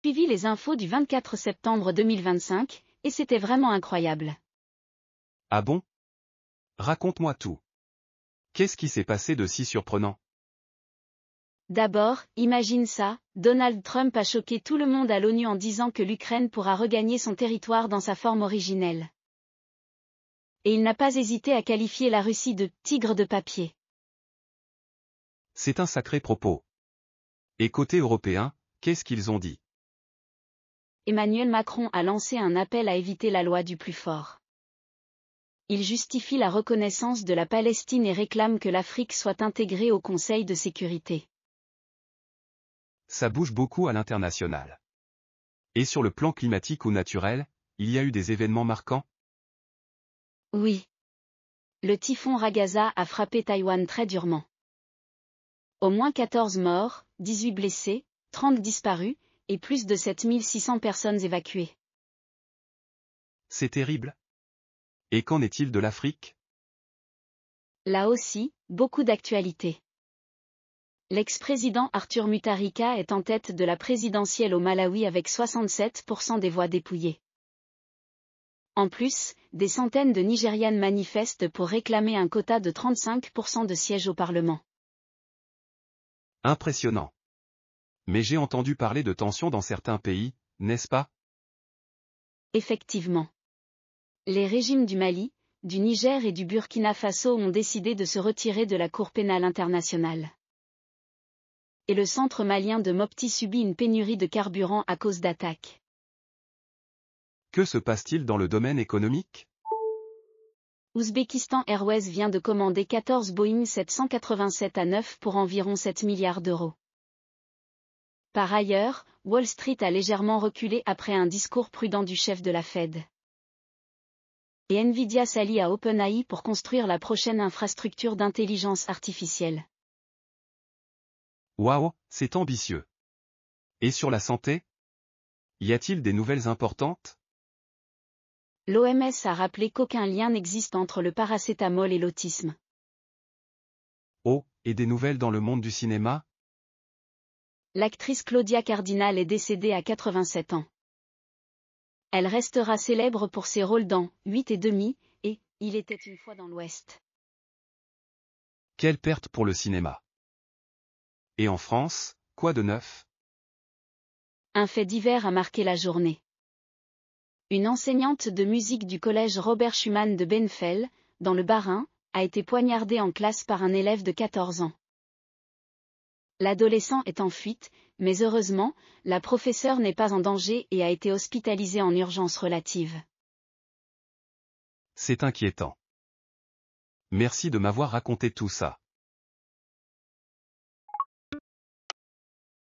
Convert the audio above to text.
suivi les infos du 24 septembre 2025, et c'était vraiment incroyable. Ah bon? Raconte-moi tout. Qu'est-ce qui s'est passé de si surprenant? D'abord, imagine ça, Donald Trump a choqué tout le monde à l'ONU en disant que l'Ukraine pourra regagner son territoire dans sa forme originelle. Et il n'a pas hésité à qualifier la Russie de « tigre de papier ». C'est un sacré propos. Et côté européen, qu'est-ce qu'ils ont dit? Emmanuel Macron a lancé un appel à éviter la loi du plus fort. Il justifie la reconnaissance de la Palestine et réclame que l'Afrique soit intégrée au Conseil de sécurité. Ça bouge beaucoup à l'international. Et sur le plan climatique ou naturel, il y a eu des événements marquants? Oui. Le typhon Ragaza a frappé Taïwan très durement. Au moins 14 morts, 18 blessés, 30 disparus, et plus de 7600 personnes évacuées. C'est terrible. Et qu'en est-il de l'Afrique? Là aussi, beaucoup d'actualités. L'ex-président Arthur Mutharika est en tête de la présidentielle au Malawi avec 67% des voix dépouillées. En plus, des centaines de Nigérianes manifestent pour réclamer un quota de 35% de sièges au Parlement. Impressionnant. Mais j'ai entendu parler de tensions dans certains pays, n'est-ce pas? Effectivement. Les régimes du Mali, du Niger et du Burkina Faso ont décidé de se retirer de la Cour pénale internationale. Et le centre malien de Mopti subit une pénurie de carburant à cause d'attaques. Que se passe-t-il dans le domaine économique? Uzbekistan Airways vient de commander 14 Boeing 787-9 pour environ 7 milliards d'euros. Par ailleurs, Wall Street a légèrement reculé après un discours prudent du chef de la Fed. Et Nvidia s'allie à OpenAI pour construire la prochaine infrastructure d'intelligence artificielle. Waouh, c'est ambitieux. Et sur la santé? Y a-t-il des nouvelles importantes? L'OMS a rappelé qu'aucun lien n'existe entre le paracétamol et l'autisme. Oh, et des nouvelles dans le monde du cinéma? L'actrice Claudia Cardinal est décédée à 87 ans. Elle restera célèbre pour ses rôles dans 8 et demi et Il était une fois dans l'Ouest. Quelle perte pour le cinéma. Et en France, quoi de neuf? Un fait divers a marqué la journée. Une enseignante de musique du collège Robert Schumann de Benfell, dans le Bas-Rhin, a été poignardée en classe par un élève de 14 ans. L'adolescent est en fuite, mais heureusement, la professeure n'est pas en danger et a été hospitalisée en urgence relative. C'est inquiétant. Merci de m'avoir raconté tout ça.